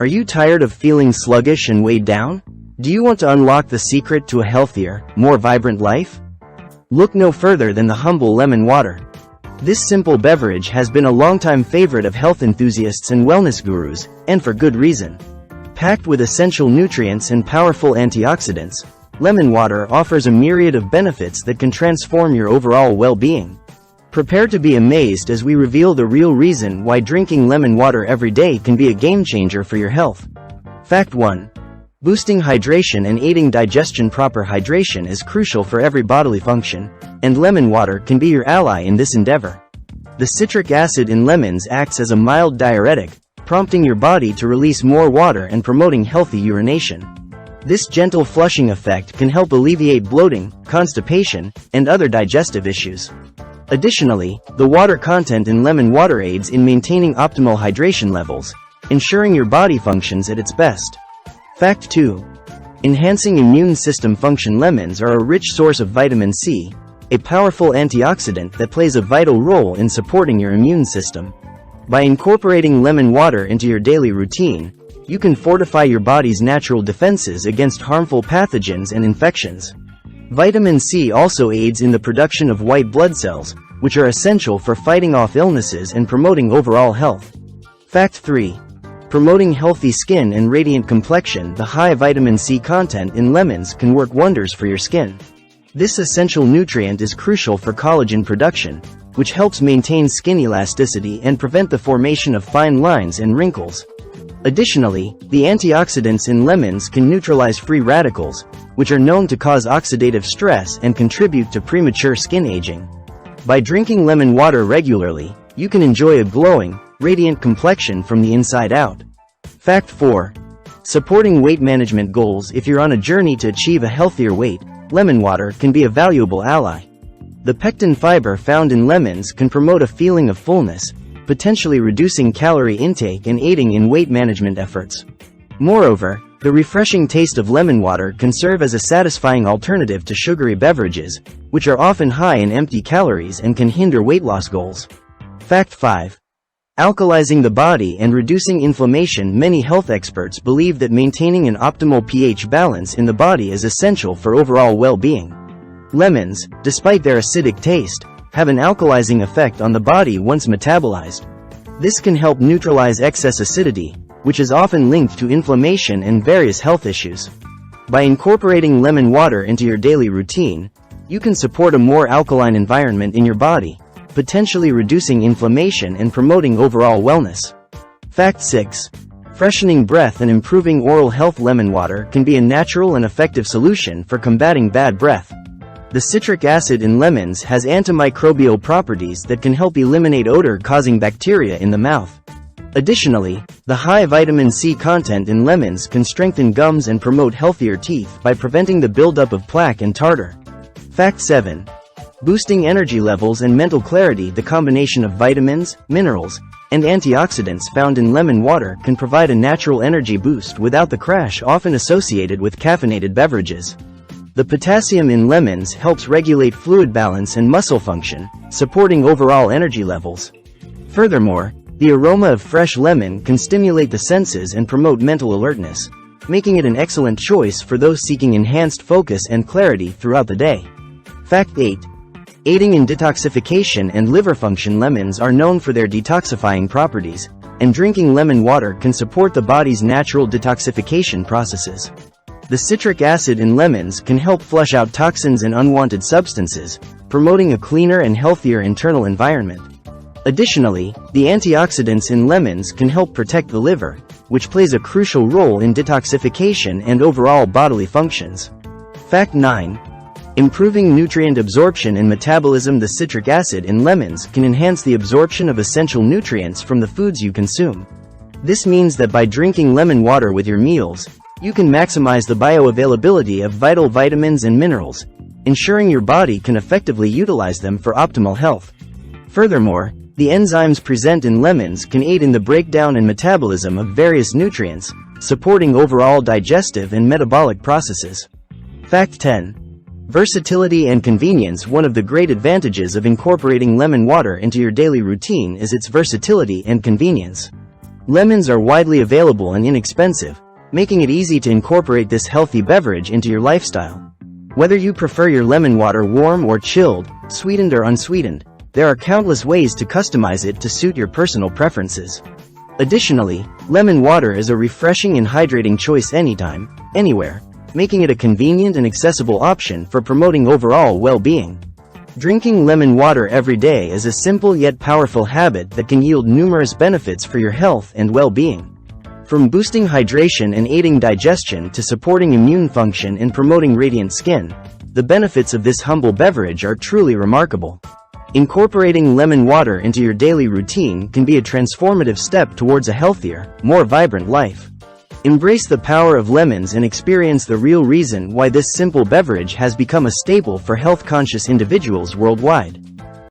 Are you tired of feeling sluggish and weighed down? Do you want to unlock the secret to a healthier, more vibrant life? Look no further than the humble lemon water. This simple beverage has been a longtime favorite of health enthusiasts and wellness gurus, and for good reason. Packed with essential nutrients and powerful antioxidants, lemon water offers a myriad of benefits that can transform your overall well-being. Prepare to be amazed as we reveal the real reason why drinking lemon water every day can be a game-changer for your health. Fact 1. Boosting hydration and aiding digestion. Proper hydration is crucial for every bodily function, and lemon water can be your ally in this endeavor. The citric acid in lemons acts as a mild diuretic, prompting your body to release more water and promoting healthy urination. This gentle flushing effect can help alleviate bloating, constipation, and other digestive issues. Additionally, the water content in lemon water aids in maintaining optimal hydration levels, ensuring your body functions at its best. Fact 2. Enhancing immune system function. Lemons are a rich source of vitamin C, a powerful antioxidant that plays a vital role in supporting your immune system. By incorporating lemon water into your daily routine, you can fortify your body's natural defenses against harmful pathogens and infections. Vitamin C also aids in the production of white blood cells, which are essential for fighting off illnesses and promoting overall health. Fact 3. Promoting healthy skin and radiant complexion. The high vitamin C content in lemons can work wonders for your skin. This essential nutrient is crucial for collagen production, which helps maintain skin elasticity and prevent the formation of fine lines and wrinkles. Additionally, the antioxidants in lemons can neutralize free radicals, which are known to cause oxidative stress and contribute to premature skin aging. By drinking lemon water regularly, you can enjoy a glowing, radiant complexion from the inside out. Fact 4. Supporting weight management goals. If you're on a journey to achieve a healthier weight, lemon water can be a valuable ally. The pectin fiber found in lemons can promote a feeling of fullness, potentially reducing calorie intake and aiding in weight management efforts. Moreover, the refreshing taste of lemon water can serve as a satisfying alternative to sugary beverages, which are often high in empty calories and can hinder weight loss goals. Fact 5. Alkalizing the body and reducing inflammation. Many health experts believe that maintaining an optimal pH balance in the body is essential for overall well-being. Lemons, despite their acidic taste, have an alkalizing effect on the body once metabolized. This can help neutralize excess acidity, which is often linked to inflammation and various health issues. By incorporating lemon water into your daily routine, you can support a more alkaline environment in your body, potentially reducing inflammation and promoting overall wellness. Fact 6. Freshening breath and improving oral health. Lemon water can be a natural and effective solution for combating bad breath. The citric acid in lemons has antimicrobial properties that can help eliminate odor-causing bacteria in the mouth. Additionally, the high vitamin C content in lemons can strengthen gums and promote healthier teeth by preventing the buildup of plaque and tartar. Fact 7. Boosting energy levels and mental clarity. The combination of vitamins, minerals, and antioxidants found in lemon water can provide a natural energy boost without the crash often associated with caffeinated beverages. The potassium in lemons helps regulate fluid balance and muscle function, supporting overall energy levels. Furthermore, the aroma of fresh lemon can stimulate the senses and promote mental alertness, making it an excellent choice for those seeking enhanced focus and clarity throughout the day. Fact 8. Aiding in detoxification and liver function. Lemons are known for their detoxifying properties, and drinking lemon water can support the body's natural detoxification processes. The citric acid in lemons can help flush out toxins and unwanted substances, promoting a cleaner and healthier internal environment. Additionally, the antioxidants in lemons can help protect the liver, which plays a crucial role in detoxification and overall bodily functions. Fact 9. Improving nutrient absorption and metabolism. The citric acid in lemons can enhance the absorption of essential nutrients from the foods you consume. This means that by drinking lemon water with your meals, you can maximize the bioavailability of vital vitamins and minerals, ensuring your body can effectively utilize them for optimal health. Furthermore, the enzymes present in lemons can aid in the breakdown and metabolism of various nutrients, supporting overall digestive and metabolic processes. Fact 10. Versatility and convenience. One of the great advantages of incorporating lemon water into your daily routine is its versatility and convenience. Lemons are widely available and inexpensive, making it easy to incorporate this healthy beverage into your lifestyle. Whether you prefer your lemon water warm or chilled, sweetened or unsweetened, there are countless ways to customize it to suit your personal preferences. Additionally, lemon water is a refreshing and hydrating choice anytime, anywhere, making it a convenient and accessible option for promoting overall well-being. Drinking lemon water every day is a simple yet powerful habit that can yield numerous benefits for your health and well-being. From boosting hydration and aiding digestion to supporting immune function and promoting radiant skin, the benefits of this humble beverage are truly remarkable. Incorporating lemon water into your daily routine can be a transformative step towards a healthier, more vibrant life. Embrace the power of lemons and experience the real reason why this simple beverage has become a staple for health-conscious individuals worldwide.